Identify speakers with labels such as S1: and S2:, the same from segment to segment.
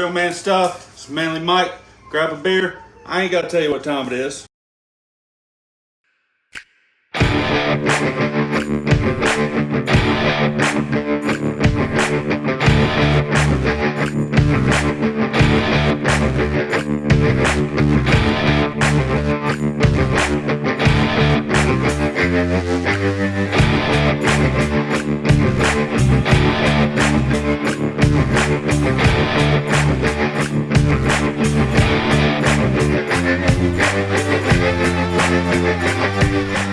S1: Real man stuff. It's Manly Mike. Grab a beer. I ain't got to tell you what time it is.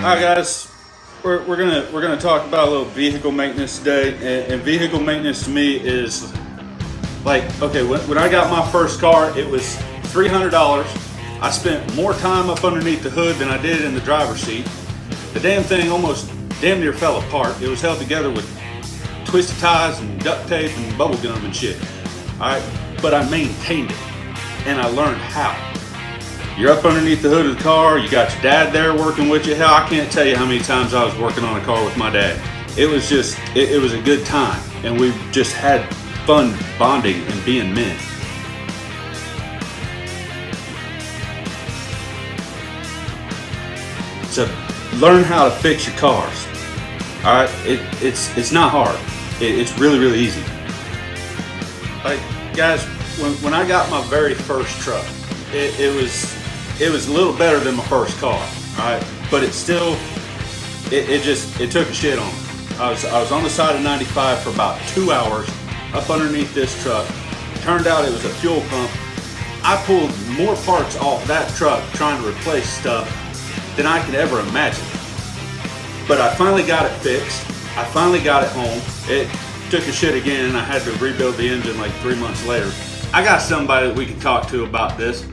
S1: Alright guys, we're gonna talk about a little vehicle maintenance today, and vehicle maintenance to me is like, okay, when I got my first car, it was $300. I spent more time up underneath the hood than I did in the driver's seat. The damn thing almost damn near fell apart. It was held together with twisted ties and duct tape and bubble gum and shit. Alright, but I maintained it, and I learned how. You're up underneath the hood of the car, you got your dad there working with you. Hell, I can't tell you how many times I was working on a car with my dad. It was just, it was a good time, and we just had fun bonding and being men. So learn how to fix your cars. Alright, it's not hard. It's really easy. Like guys, when I got my very first truck, it was a little better than my first car, alright? But it still, it took a shit on me. I was on the side of 95 for about 2 hours up underneath this truck. Turned out it was a fuel pump. I pulled more parts off that truck trying to replace stuff than I could ever imagine. But I finally got it fixed. I finally got it home. It took a shit again, and I had to rebuild the engine like 3 months later. I got somebody that we can talk to about this.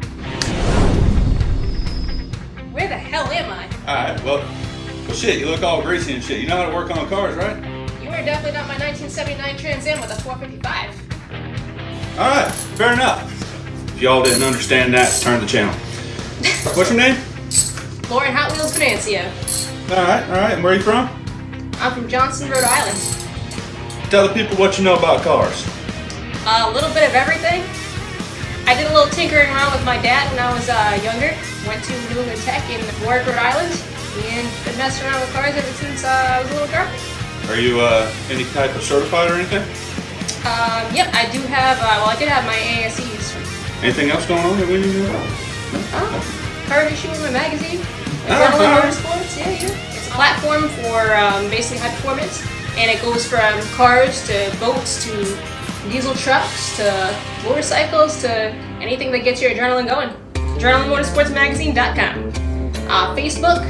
S2: Where the hell am I?
S1: Alright, well shit, you look all greasy and shit. You know how to work on cars, right?
S2: You are definitely not my 1979 Trans Am with a 455.
S1: Alright, fair enough. If y'all didn't understand that, turn the channel. What's your name?
S2: Lauren Hot Wheels Venancio.
S1: Alright, and where are you from?
S2: I'm from Johnston, Rhode Island.
S1: Tell the people what you know about cars.
S2: A little bit of everything. I did a little tinkering around with my dad when I was younger. Went to New England Tech in Warwick, Rhode Island, and been messing around with cars ever since I was a little girl.
S1: Are you any type of certified or anything?
S2: Yep, I do have, I did have my ASEs.
S1: Anything else going on that we need to know?
S2: Car issue in my magazine. Relaunch Motorsports, yeah. It's a platform for basically high performance, and it goes from cars to boats to diesel trucks to motorcycles to anything that gets your adrenaline going. AdrenalineMotorsportsMagazine.com. Facebook,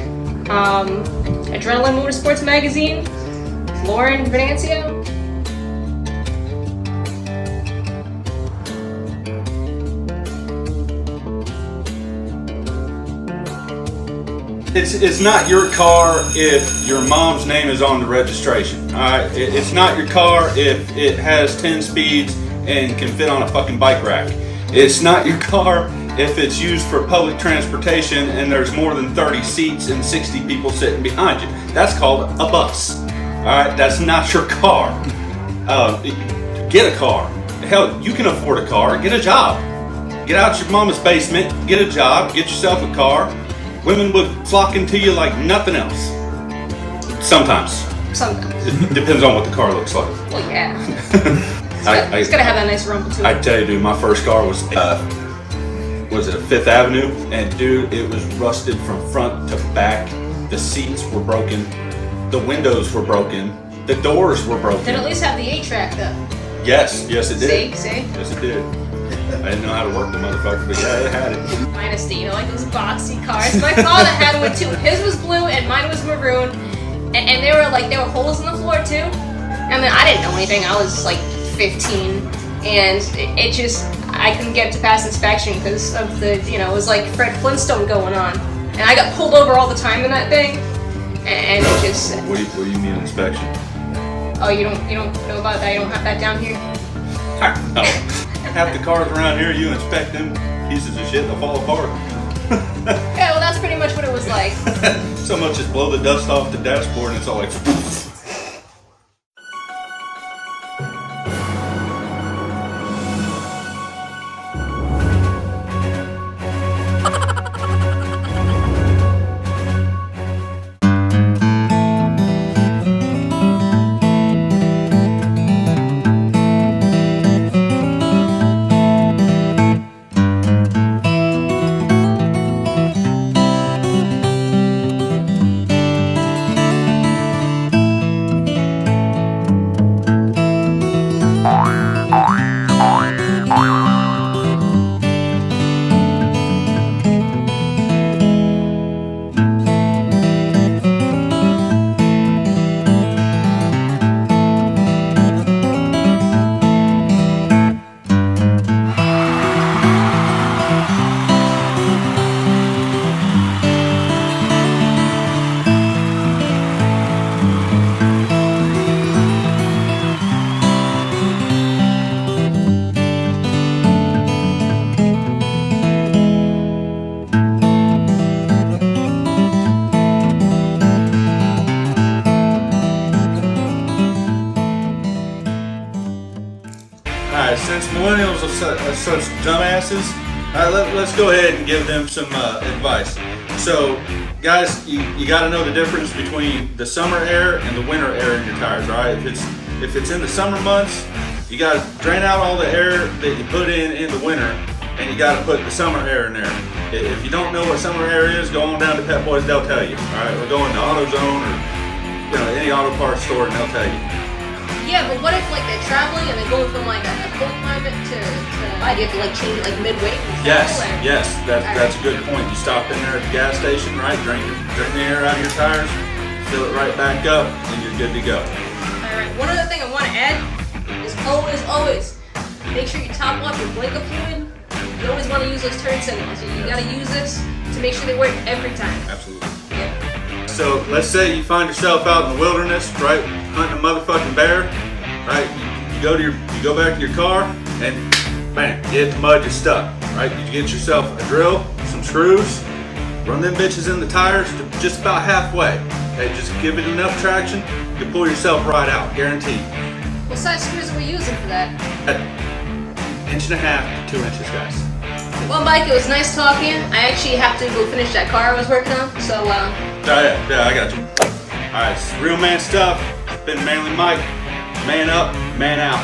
S2: Adrenaline Motorsports Magazine, Lauren Venancio.
S1: It's not your car if your mom's name is on the registration. Alright, it's not your car if it has 10 speeds and can fit on a fucking bike rack. It's not your car if it's used for public transportation and there's more than 30 seats and 60 people sitting behind you. That's called a bus. Alright, that's not your car. Get a car. Hell, you can afford a car. Get a job. Get out your mama's basement, get a job, get yourself a car. Women would flock into you like nothing else. Sometimes. It depends on what the car looks like.
S2: Well, yeah. It's gotta have that nice rumble to it.
S1: I tell you, dude, my first car was it Fifth Avenue? And dude, it was rusted from front to back. The seats were broken. The windows were broken. The doors were broken.
S2: Did it at least have the 8-track though?
S1: Yes, it did.
S2: See?
S1: Yes, it did. I didn't know how to work the motherfucker, but yeah, it had it.
S2: Minus the, like those boxy cars. My father had one too. His was blue and mine was maroon. And there were holes in the floor too. I mean, I didn't know anything. I was like 15. And it just, I couldn't get to pass inspection because of the, it was like Fred Flintstone going on. And I got pulled over all the time in that thing. And it just...
S1: What do you mean inspection?
S2: Oh, you don't know about that? You don't have that down here?
S1: No. Half the cars around here, you inspect them pieces of shit, they'll fall apart.
S2: Yeah, well, that's pretty much what it was like.
S1: So much as blow the dust off the dashboard and it's all like... Alright, since millennials are such dumbasses, let's go ahead and give them some advice. So, guys, you got to know the difference between the summer air and the winter air in your tires, right? If it's in the summer months, you got to drain out all the air that you put in the winter, and you got to put the summer air in there. If you don't know what summer air is, go on down to Pep Boys, they'll tell you. Alright, we're going to AutoZone or any auto parts store and they'll tell you.
S2: Yeah, but what if like they're traveling and they're going from like a cold climate to do you have to like change it like midway?
S1: Yes, that's a good point. You stop in there at the gas station, right? Drain the air out of your tires, fill it right back up, and you're good to go.
S2: Alright, one other thing I want to add is always make sure you top off your blinker fluid. You always want to use those turn signals. You got to use this to make sure they work every time.
S1: Absolutely.
S2: Yeah.
S1: So let's say you find yourself out in the wilderness, right, hunting a motherfucking bear, right? You go back to your car and bang, you hit the mud, you're stuck, right? You get yourself a drill, some screws, run them bitches in the tires to just about halfway. Hey, just give it enough traction, you pull yourself right out, guaranteed.
S2: What size screws are we using for that?
S1: 1.5 to 2 inches, guys.
S2: Well, Mike, it was nice talking. I actually have to go finish that car I was working on, so
S1: Yeah, I got you. Alright, it's real man stuff. It's been Manly Mike. Man up, man out.